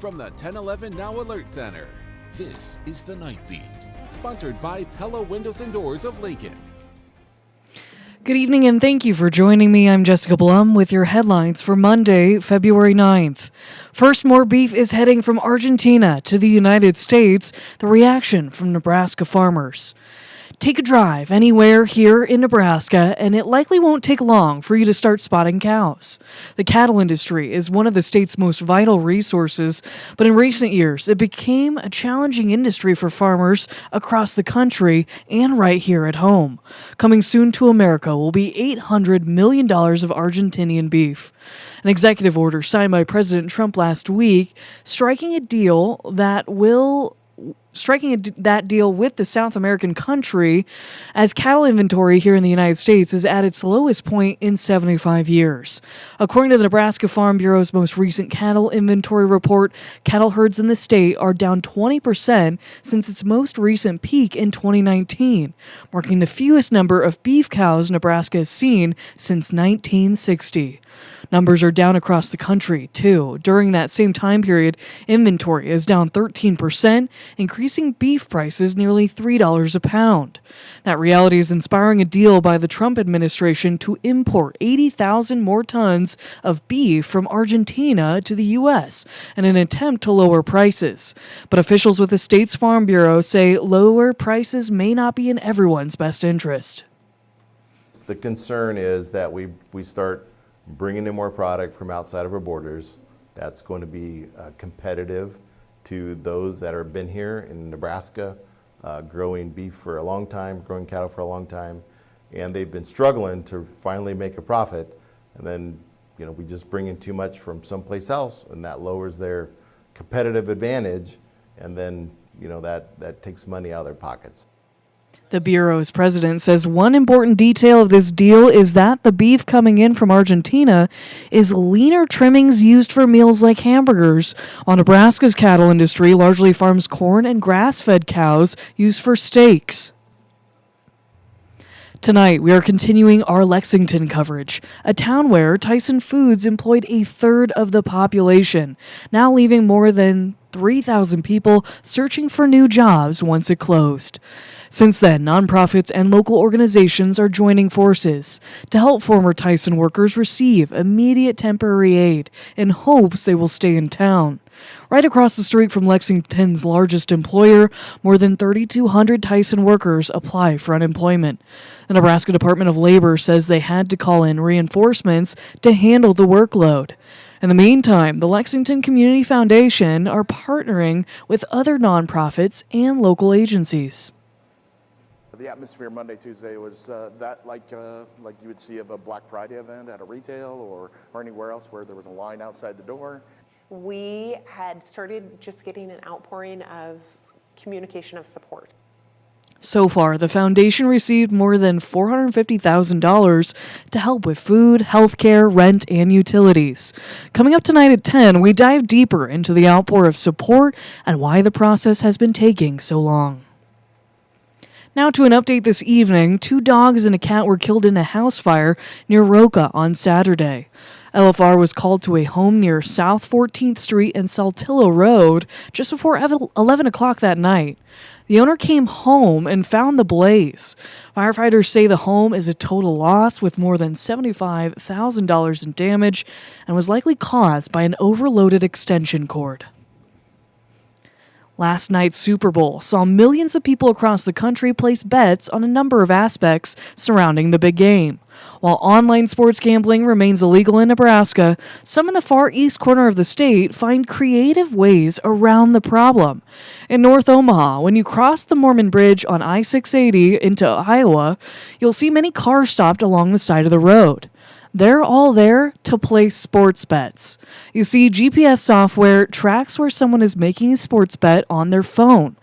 from the 1011 Now Alert Center. This is the Night Beat, sponsored by Pella Windows and Doors of Lincoln. Good evening and thank you for joining me. I'm Jessica Blum with your headlines for Monday, February 9th. First, more beef is heading from Argentina to the United States, the reaction from Nebraska farmers. Take a drive anywhere here in Nebraska, and it likely won't take long for you to start spotting cows. The cattle industry is one of the state's most vital resources, but in recent years, it became a challenging industry for farmers across the country and right here at home. Coming soon to America will be $800 million of Argentinian beef. An executive order signed by President Trump last week, striking that deal with the South American country as cattle inventory here in the United States is at its lowest point in 75 years. According to the Nebraska Farm Bureau's most recent cattle inventory report, cattle herds in the state are down 20% since its most recent peak in 2019, marking the fewest number of beef cows Nebraska has seen since 1960. Numbers are down across the country, too. During that same time period, inventory is down 13%, increasing beef prices nearly $3 a pound. That reality is inspiring a deal by the Trump administration to import 80,000 more tons of beef from Argentina to the U.S. in an attempt to lower prices. But officials with the state's Farm Bureau say lower prices may not be in everyone's best interest. The concern is that we start bringing in more product from outside of our borders. That's going to be competitive to those that have been here in Nebraska, growing beef for a long time, growing cattle for a long time, and they've been struggling to finally make a profit. And then, we just bring in too much from someplace else, and that lowers their competitive advantage, and then, that takes money out of their pockets. The Bureau's president says one important detail of this deal is that the beef coming in from Argentina is leaner trimmings used for meals like hamburgers, while Nebraska's cattle industry largely farms corn and grass-fed cows used for steaks. Tonight, we are continuing our Lexington coverage, a town where Tyson Foods employed a third of the population, now leaving more than 3,000 people searching for new jobs once it closed. Since then, nonprofits and local organizations are joining forces to help former Tyson workers receive immediate temporary aid in hopes they will stay in town. Right across the street from Lexington's largest employer, more than 3,200 Tyson workers apply for unemployment. The Nebraska Department of Labor says they had to call in reinforcements to handle the workload. In the meantime, the Lexington Community Foundation are partnering with other nonprofits and local agencies. The atmosphere Monday, Tuesday was like you would see of a Black Friday event at a retail or anywhere else where there was a line outside the door. We had started just getting an outpouring of communication of support. So far, the foundation received more than $450,000 to help with food, healthcare, rent, and utilities. Coming up tonight at 10, we dive deeper into the outpour of support and why the process has been taking so long. Now to an update this evening. 2 dogs and a cat were killed in a house fire near Roca on Saturday. LFR was called to a home near South 14th Street and Saltillo Road just before 11 o'clock that night. The owner came home and found the blaze. Firefighters say the home is a total loss with more than $75,000 in damage and was likely caused by an overloaded extension cord. Last night's Super Bowl saw millions of people across the country place bets on a number of aspects surrounding the big game. While online sports gambling remains illegal in Nebraska, some in the far east corner of the state find creative ways around the problem. In North Omaha, when you cross the Mormon Bridge on I-680 into Iowa, you'll see many cars stopped along the side of the road. They're all there to place sports bets. You see, GPS software tracks where someone is making a sports bet on their phone.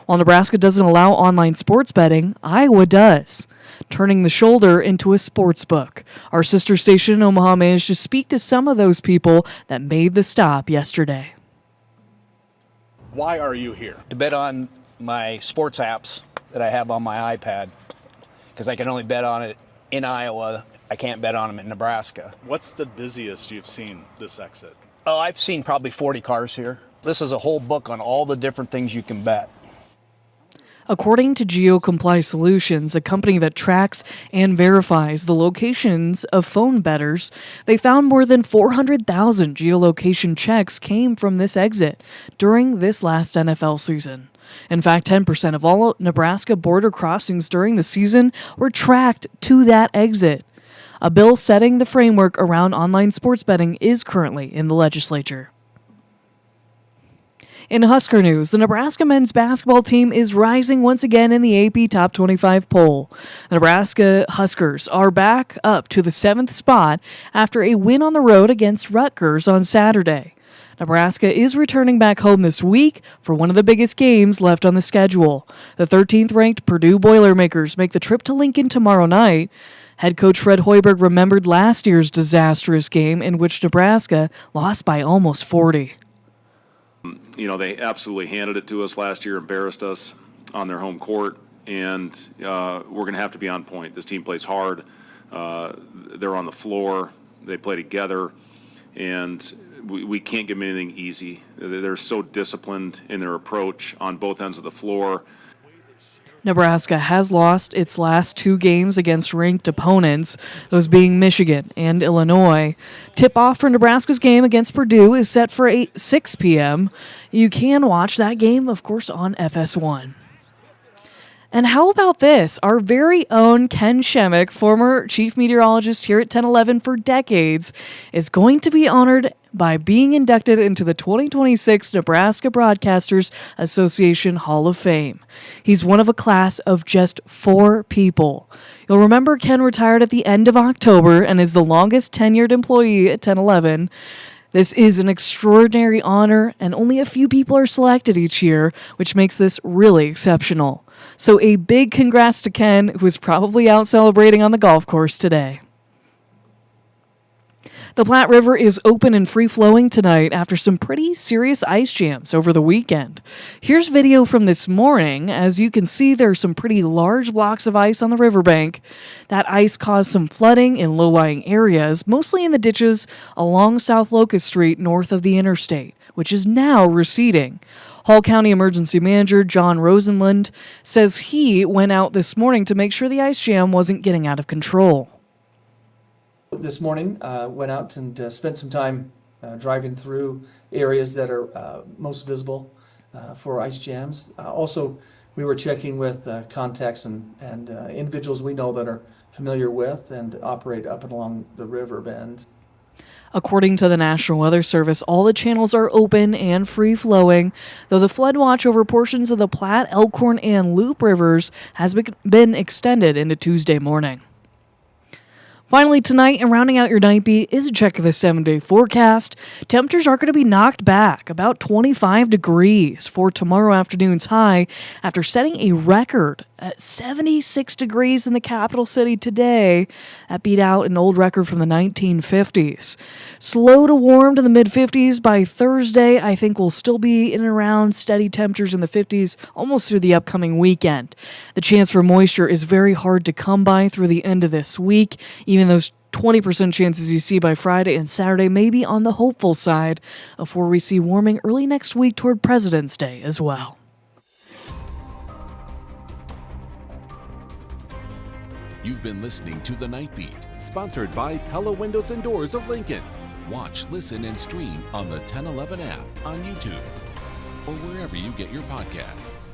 While Nebraska doesn't allow online sports betting, Iowa does, turning the shoulder into a sports book. Our sister station in Omaha managed to speak to some of those people that made the stop yesterday. Why are you here? To bet on my sports apps that I have on my iPad, because I can only bet on it in Iowa. I can't bet on them in Nebraska. What's the busiest you've seen this exit? Oh, I've seen probably 40 cars here. This is a whole book on all the different things you can bet. According to GeoComply Solutions, a company that tracks and verifies the locations of phone bettors, they found more than 400,000 geolocation checks came from this exit during this last NFL season. In fact, 10% of all Nebraska border crossings during the season were tracked to that exit. A bill setting the framework around online sports betting is currently in the legislature. In Husker news, the Nebraska men's basketball team is rising once again in the AP Top 25 poll. The Nebraska Huskers are back up to the 7th spot after a win on the road against Rutgers on Saturday. Nebraska is returning back home this week for one of the biggest games left on the schedule. The 13th-ranked Purdue Boilermakers make the trip to Lincoln tomorrow night. Head coach Fred Hoiberg remembered last year's disastrous game in which Nebraska lost by almost 40. You know, they absolutely handed it to us last year, embarrassed us on their home court, and we're going to have to be on point. This team plays hard. They're on the floor. They play together, and we can't give them anything easy. They're so disciplined in their approach on both ends of the floor. Nebraska has lost its last 2 games against ranked opponents, those being Michigan and Illinois. Tip-off for Nebraska's game against Purdue is set for 6 p.m. You can watch that game, of course, on FS1. And how about this? Our very own Ken Siemek, former chief meteorologist here at 1011 for decades, is going to be honored by being inducted into the 2026 Nebraska Broadcasters Association Hall of Fame. He's one of a class of just 4 people. You'll remember Ken retired at the end of October and is the longest tenured employee at 1011. This is an extraordinary honor, and only a few people are selected each year, which makes this really exceptional. So a big congrats to Ken, who is probably out celebrating on the golf course today. The Platte River is open and free-flowing tonight after some pretty serious ice jams over the weekend. Here's video from this morning. As you can see, there are some pretty large blocks of ice on the riverbank. That ice caused some flooding in low-lying areas, mostly in the ditches along South Locust Street north of the interstate, which is now receding. Hall County Emergency Manager John Rosenlund says he went out this morning to make sure the ice jam wasn't getting out of control. This morning, went out and spent some time driving through areas that are most visible for ice jams. Also, we were checking with contacts and individuals we know that are familiar with and operate up and along the river bend. According to the National Weather Service, all the channels are open and free-flowing, though the flood watch over portions of the Platte, Elkhorn, and Loup rivers has been extended into Tuesday morning. Finally, tonight, and rounding out your night beat, is a check of the 7-day forecast. Temperatures are going to be knocked back about 25 degrees for tomorrow afternoon's high after setting a record at 76 degrees in the capital city today. That beat out an old record from the 1950s. Slow to warm to the mid-50s by Thursday. I think we'll still be in and around steady temperatures in the 50s almost through the upcoming weekend. The chance for moisture is very hard to come by through the end of this week. Even those 20% chances you see by Friday and Saturday may be on the hopeful side before we see warming early next week toward President's Day as well. You've been listening to The Night Beat, sponsored by Pella Windows and Doors of Lincoln. Watch, listen, and stream on the 1011 app on YouTube or wherever you get your podcasts.